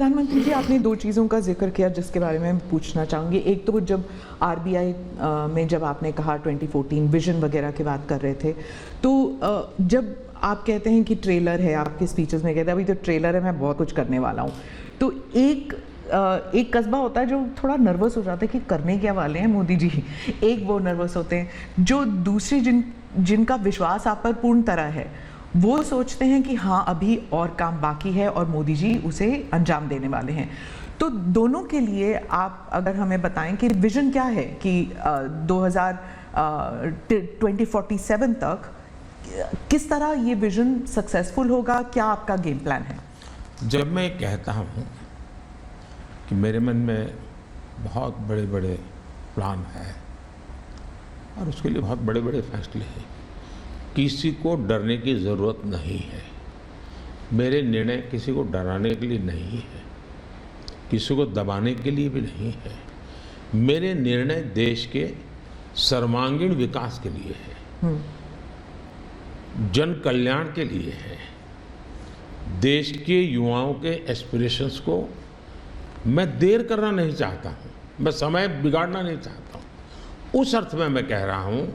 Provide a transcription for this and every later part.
प्रधानमंत्री जी, आपने दो चीज़ों का जिक्र किया जिसके बारे में पूछना चाहूँगी। एक तो जब आरबीआई में जब आपने कहा 2014 विजन वगैरह की बात कर रहे थे, तो जब आप कहते हैं कि ट्रेलर है, आपके स्पीचेस में कहते हैं अभी तो ट्रेलर है, मैं बहुत कुछ करने वाला हूँ, तो एक कस्बा होता है जो थोड़ा नर्वस हो जाता है कि करने क्या वाले हैं मोदी जी। एक वो नर्वस होते हैं, जो दूसरी जिनका विश्वास आप पर पूर्ण तरह है, वो सोचते हैं कि हाँ अभी और काम बाकी है और मोदी जी उसे अंजाम देने वाले हैं। तो दोनों के लिए आप अगर हमें बताएं कि विजन क्या है कि 2047 तक किस तरह ये विजन सक्सेसफुल होगा, क्या आपका गेम प्लान है? जब मैं कहता हूँ कि मेरे मन में बहुत बड़े बड़े प्लान हैं और उसके लिए बहुत बड़े बड़े फैसले हैं, किसी को डरने की ज़रूरत नहीं है। मेरे निर्णय किसी को डराने के लिए नहीं है, किसी को दबाने के लिए भी नहीं है। मेरे निर्णय देश के सर्वांगीण विकास के लिए है, जन कल्याण के लिए है। देश के युवाओं के एस्पिरेशंस को मैं देर करना नहीं चाहता हूँ, मैं समय बिगाड़ना नहीं चाहता हूँ, उस अर्थ में मैं कह रहा हूँ।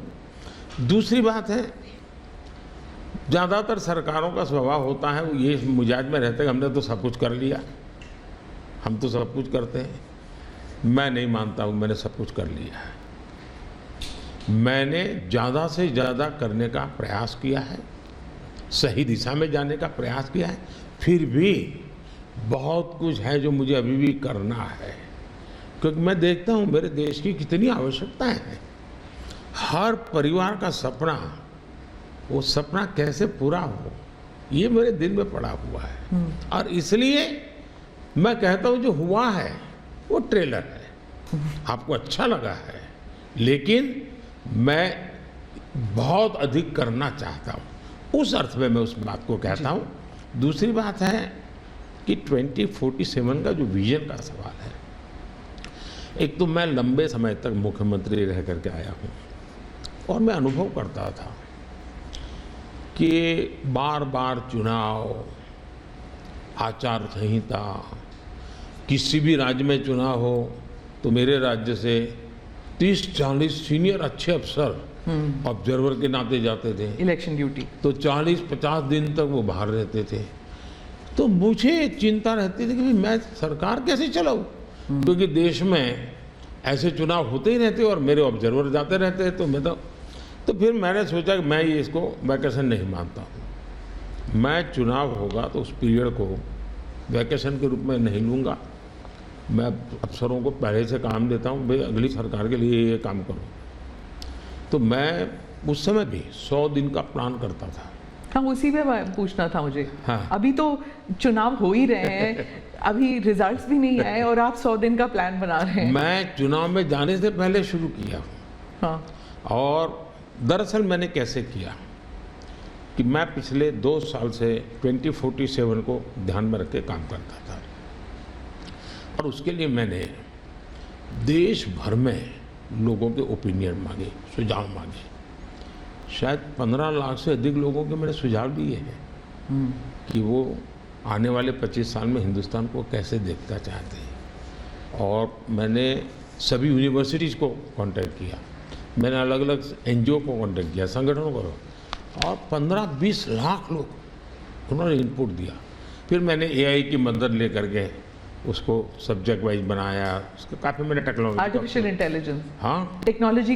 दूसरी बात है, ज़्यादातर सरकारों का स्वभाव होता है वो ये मिजाज में रहते हैं हमने तो सब कुछ कर लिया, हम तो सब कुछ करते हैं। मैं नहीं मानता हूँ मैंने सब कुछ कर लिया है। मैंने ज़्यादा से ज़्यादा करने का प्रयास किया है, सही दिशा में जाने का प्रयास किया है, फिर भी बहुत कुछ है जो मुझे अभी भी करना है, क्योंकि मैं देखता हूँ मेरे देश की कितनी आवश्यकताएं हैं। हर परिवार का सपना, वो सपना कैसे पूरा हो, ये मेरे दिल में पड़ा हुआ है। और इसलिए मैं कहता हूँ जो हुआ है वो ट्रेलर है, आपको अच्छा लगा है, लेकिन मैं बहुत अधिक करना चाहता हूँ, उस अर्थ में मैं उस बात को कहता हूँ। दूसरी बात है कि 2047 का जो विजन का सवाल है, एक तो मैं लंबे समय तक मुख्यमंत्री रह करके आया हूँ और मैं अनुभव करता था कि बार बार चुनाव, आचार संहिता, किसी भी राज्य में चुनाव हो तो मेरे राज्य से 30-40 सीनियर अच्छे अफसर ऑब्जर्वर के नाते जाते थे इलेक्शन ड्यूटी, तो 40-50 दिन तक वो बाहर रहते थे। तो मुझे चिंता रहती थी कि मैं सरकार कैसे चलाऊं, क्योंकि देश में ऐसे चुनाव होते ही रहते और मेरे ऑब्जर्वर जाते रहते, तो मैं तो फिर मैंने सोचा कि मैं ये इसको वैकेशन नहीं मानता हूँ। मैं चुनाव होगा तो उस पीरियड को वैकेशन के रूप में नहीं लूँगा। मैं अफसरों को पहले से काम देता हूँ, भाई अगली सरकार के लिए ये काम करो। तो मैं उस समय भी 100 दिन का प्लान करता था। हाँ, उसी पे पूछना था मुझे। हाँ। अभी तो चुनाव हो ही रहे हैं, अभी रिजल्ट्स भी नहीं आए और आप 100 दिन का प्लान बना रहे हैं। मैं चुनाव में जाने से पहले शुरू किया हूँ। हाँ। और दरअसल मैंने कैसे किया कि मैं पिछले 2 साल से 2047 को ध्यान में रख के काम करता था, और उसके लिए मैंने देश भर में लोगों के ओपिनियन मांगे, सुझाव मांगे। शायद 15 लाख से अधिक लोगों के मैंने सुझाव दिए हैं कि वो आने वाले 25 साल में हिंदुस्तान को कैसे देखना चाहते हैं। और मैंने सभी यूनिवर्सिटीज़ को कांटेक्ट किया, मैंने अलग अलग एनजीओ को कांटेक्ट किया, संगठनों को, और 15-20 लाख लोग उन्होंने इनपुट दिया। फिर मैंने एआई की मदद ले करके उसको सब्जेक्ट वाइज बनाया, उसका काफ़ी मैंने टेक्नोलॉजी, आर्टिफिशियल इंटेलिजेंस, हाँ, टेक्नोलॉजी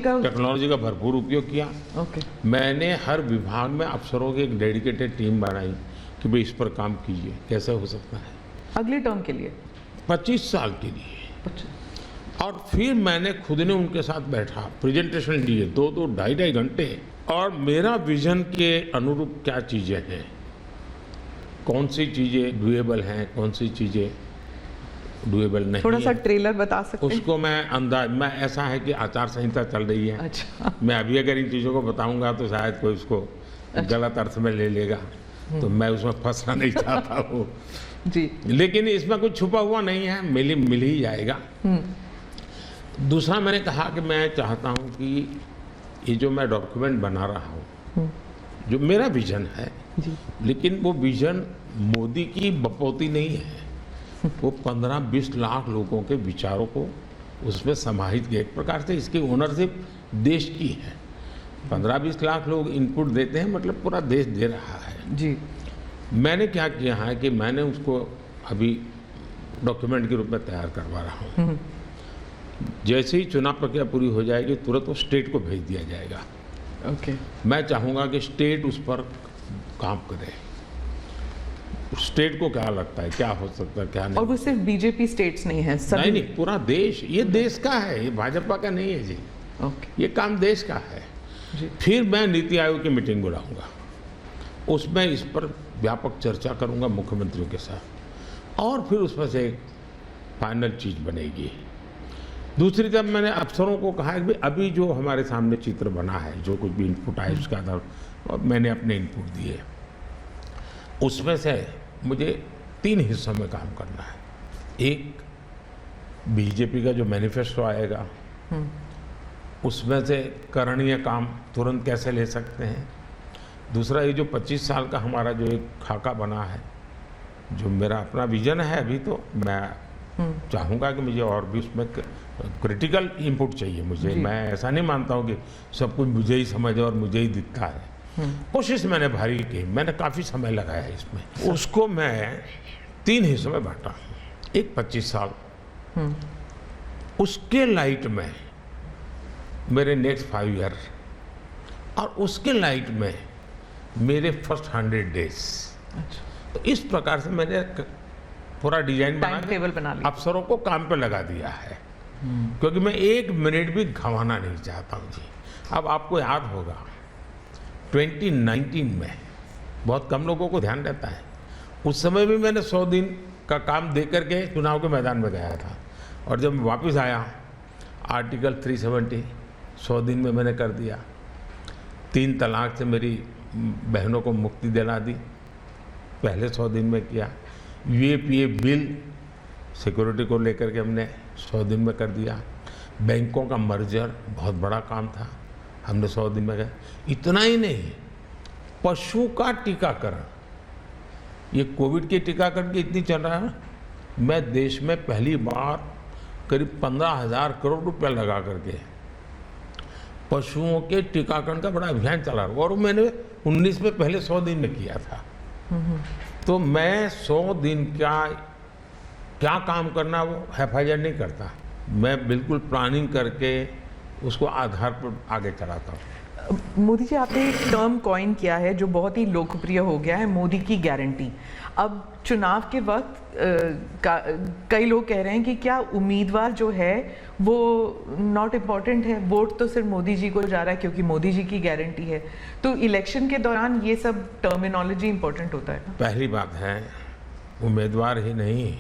का भरपूर उपयोग किया। ओके। मैंने हर विभाग में अफसरों की एक डेडिकेटेड टीम बनाई कि भाई इस पर काम कीजिए, कैसे हो सकता है अगले टर्म के लिए, 25 साल के लिए। 25। और फिर मैंने खुद ने उनके साथ बैठा, प्रेजेंटेशन दिए 2-2, 2.5 घंटे, और मेरा विजन के अनुरूप क्या चीज़ें हैं, कौन सी चीज़ें डुएबल हैं, कौन सी चीज़ें डुएबल नहीं, थोड़ा सा ट्रेलर बता सकते हैं? उसको मैं ऐसा है कि आचार संहिता चल रही है। अच्छा। मैं अभी अगर इन चीज़ों को बताऊंगा तो शायद कोई उसको गलत अर्थ में ले लेगा, तो मैं उसमें फंसना नहीं चाहता हूँ जी। लेकिन इसमें कुछ छुपा हुआ नहीं है, मिल ही जाएगा। दूसरा मैंने कहा कि मैं चाहता हूँ कि ये जो मैं डॉक्यूमेंट बना रहा हूँ, जो मेरा विजन है, जी। लेकिन वो विजन मोदी की बपौती नहीं है, वो 15-20 लाख लोगों के विचारों को उसमें समाहित किया। एक प्रकार से इसकी ओनरशिप देश की है। 15-20 लाख लोग इनपुट देते हैं, मतलब पूरा देश दे रहा है। जी। मैंने क्या किया है कि मैंने उसको अभी डॉक्यूमेंट के रूप में तैयार करवा रहा हूँ। जैसे ही चुनाव प्रक्रिया पूरी हो जाएगी तुरंत वो स्टेट को भेज दिया जाएगा। ओके। मैं चाहूँगा कि स्टेट उस पर काम करे। स्टेट को क्या लगता है, क्या हो सकता है, क्या नहीं। और वो सिर्फ बीजेपी स्टेट्स नहीं है, सभी। नहीं, पूरा देश, ये देश का है, ये भाजपा का नहीं है जी। ओके। ये काम देश का है जी। फिर मैं नीति आयोग की मीटिंग बुलाऊंगा, उसमें इस पर व्यापक चर्चा करूंगा मुख्यमंत्रियों के साथ, और फिर उसमें से एक फाइनल चीज बनेगी। दूसरी तरफ मैंने अफसरों को कहा है कि अभी जो हमारे सामने चित्र बना है, जो कुछ भी इनपुट आए उसका आधार और मैंने अपने इनपुट दिए, उसमें से मुझे 3 हिस्सों में काम करना है। एक, बीजेपी का जो मैनिफेस्टो आएगा उसमें से करणीय काम तुरंत कैसे ले सकते हैं। दूसरा, ये जो 25 साल का हमारा जो एक खाका बना है, जो मेरा अपना विजन है, अभी तो मैं चाहूँगा कि मुझे और भी उसमें क्रिटिकल इनपुट चाहिए मुझे। मैं ऐसा नहीं मानता हूँ कि सब कुछ मुझे ही समझ और मुझे ही दिखता है। कोशिश मैंने भारी की, मैंने काफ़ी समय लगाया है इसमें। उसको मैं 3 हिस्सों में बांटा। एक 25 साल, उसके लाइट में मेरे नेक्स्ट 5 ईयर, और उसके लाइट में मेरे फर्स्ट 100 डेज। तो इस प्रकार से मैंने पूरा डिजाइन बना के अफसरों को काम पे लगा दिया है, क्योंकि मैं 1 मिनट भी गंवाना नहीं चाहता हूँ जी। अब आपको याद होगा 2019 में बहुत कम लोगों को ध्यान रहता है, उस समय भी मैंने 100 दिन का काम दे करके चुनाव के मैदान में गया था, और जब मैं वापस आया आर्टिकल 370 100 दिन में मैंने कर दिया। 3 तलाक से मेरी बहनों को मुक्ति दिला दी, पहले 100 दिन में किया। यूएपीए बिल सिक्योरिटी को लेकर के हमने 100 दिन में कर दिया। बैंकों का मर्जर बहुत बड़ा काम था, हमने 100 दिन में किया। इतना ही नहीं, पशु का टीकाकरण, ये कोविड के टीकाकरण की इतनी चल रहा है, मैं देश में पहली बार करीब 15,000 करोड़ रुपया लगा करके पशुओं के टीकाकरण का बड़ा अभियान चला रहा, और मैंने 19 में पहले 100 दिन में किया था। तो मैं 100 दिन का क्या काम करना वो हैफाजत नहीं करता, मैं बिल्कुल प्लानिंग करके उसको आधार पर आगे चलाता हूँ। मोदी जी, आपने एक टर्म कॉइन किया है जो बहुत ही लोकप्रिय हो गया है, मोदी की गारंटी। अब चुनाव के वक्त कई लोग कह रहे हैं कि क्या उम्मीदवार जो है वो नॉट इम्पॉर्टेंट है, वोट तो सिर्फ मोदी जी को जा रहा है क्योंकि मोदी जी की गारंटी है। तो इलेक्शन के दौरान ये सब टर्मिनोलॉजी इम्पोर्टेंट होता है। पहली बात है, उम्मीदवार ही नहीं,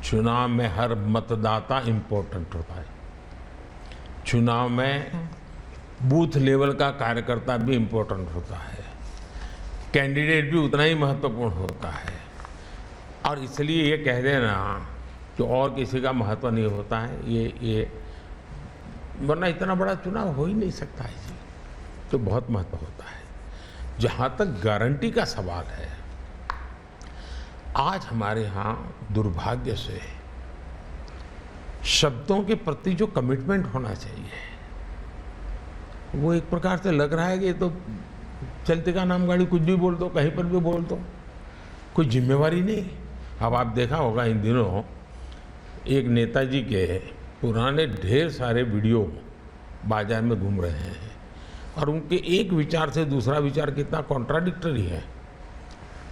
चुनाव में हर मतदाता इम्पोर्टेंट होता है। चुनाव में बूथ लेवल का कार्यकर्ता भी इम्पोर्टेंट होता है, कैंडिडेट भी उतना ही महत्वपूर्ण होता है। और इसलिए ये कह देना कि और किसी का महत्व नहीं होता है, ये वरना इतना बड़ा चुनाव हो ही नहीं सकता है जी, तो बहुत महत्व होता है। जहाँ तक गारंटी का सवाल है, आज हमारे यहाँ दुर्भाग्य से शब्दों के प्रति जो कमिटमेंट होना चाहिए, वो एक प्रकार से लग रहा है कि ये तो चलते का नाम गाड़ी, कुछ भी बोल दो, कहीं पर भी बोल दो, कोई जिम्मेवारी नहीं। अब आप देखा होगा इन दिनों एक नेताजी के पुराने ढेर सारे वीडियो बाजार में घूम रहे हैं, और उनके एक विचार से दूसरा विचार कितना कॉन्ट्राडिक्टरी है।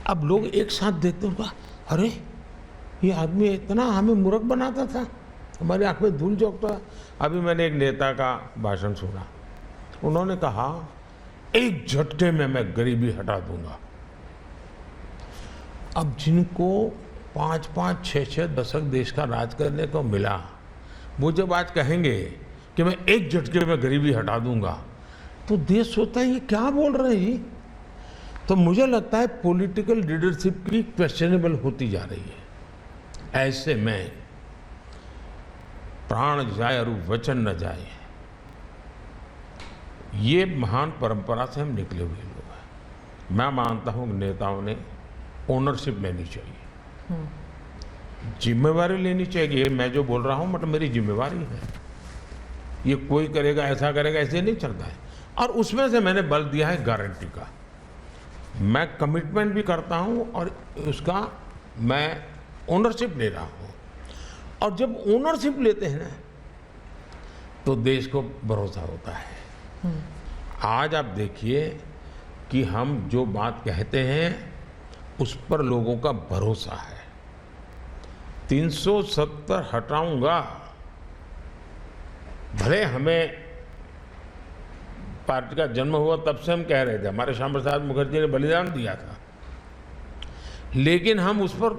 अब लोग एक साथ देखते हैं, अरे ये आदमी इतना हमें मूर्ख बनाता था, हमारी आंख में धूल झोंकता। अभी मैंने एक नेता का भाषण सुना, उन्होंने कहा एक झटके में मैं गरीबी हटा दूंगा। अब जिनको 5-5, 6-6 दशक देश का राज करने को मिला, वो जब आज कहेंगे कि मैं एक झटके में गरीबी हटा दूंगा, तो देश सोचता है ये क्या बोल रहे हैं। तो मुझे लगता है पॉलिटिकल लीडरशिप की क्वेश्चनेबल होती जा रही है। ऐसे में प्राण जाए और वचन न जाए, ये महान परंपरा से हम निकले हुए लोग हैं। मैं मानता हूँ कि नेताओं ने ओनरशिप लेनी चाहिए। जिम्मेवारी लेनी चाहिए। मैं जो बोल रहा हूँ मतलब मेरी जिम्मेवारी है। ये कोई करेगा, ऐसा करेगा, ऐसे नहीं चलता है। और उसमें से मैंने बल दिया है गारंटी का। मैं कमिटमेंट भी करता हूँ और उसका मैं ओनरशिप ले रहा हूँ। और जब ओनरशिप लेते हैं ना तो देश को भरोसा होता है। आज आप देखिए कि हम जो बात कहते हैं उस पर लोगों का भरोसा है। 370 हटाऊंगा, भले हमें पार्टी का जन्म हुआ तब से हम कह रहे थे, हमारे श्यामा प्रसाद मुखर्जी ने बलिदान दिया था, लेकिन हम उस पर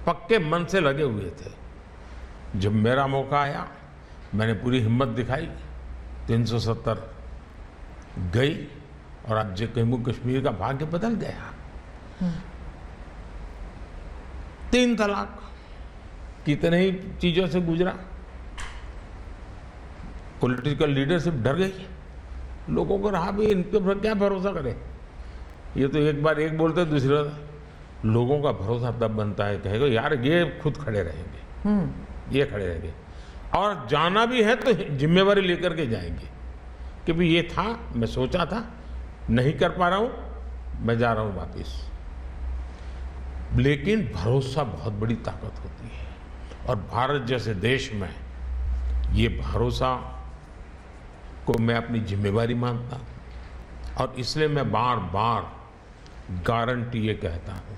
पक्के मन से लगे हुए थे। जब मेरा मौका आया मैंने पूरी हिम्मत दिखाई, 370 गई और आज जम्मू कश्मीर का भाग्य बदल गया। 3 तलाक कितने ही चीजों से गुजरा। पॉलिटिकल लीडरशिप डर गई, लोगों को रहा भी इन पर क्या भरोसा करें। ये तो एक बार एक बोलते दूसरा, लोगों का भरोसा तब बनता है, कहेगा यार ये खुद खड़े रहेंगे, ये खड़े रहेंगे। और जाना भी है तो जिम्मेवारी लेकर के जाएंगे कि भाई ये था, मैं सोचा था, नहीं कर पा रहा हूं, मैं जा रहा हूं वापिस। लेकिन भरोसा बहुत बड़ी ताकत होती है और भारत जैसे देश में ये भरोसा को मैं अपनी जिम्मेवारी मानता हूं और इसलिए मैं बार बार गारंटी ये कहता हूं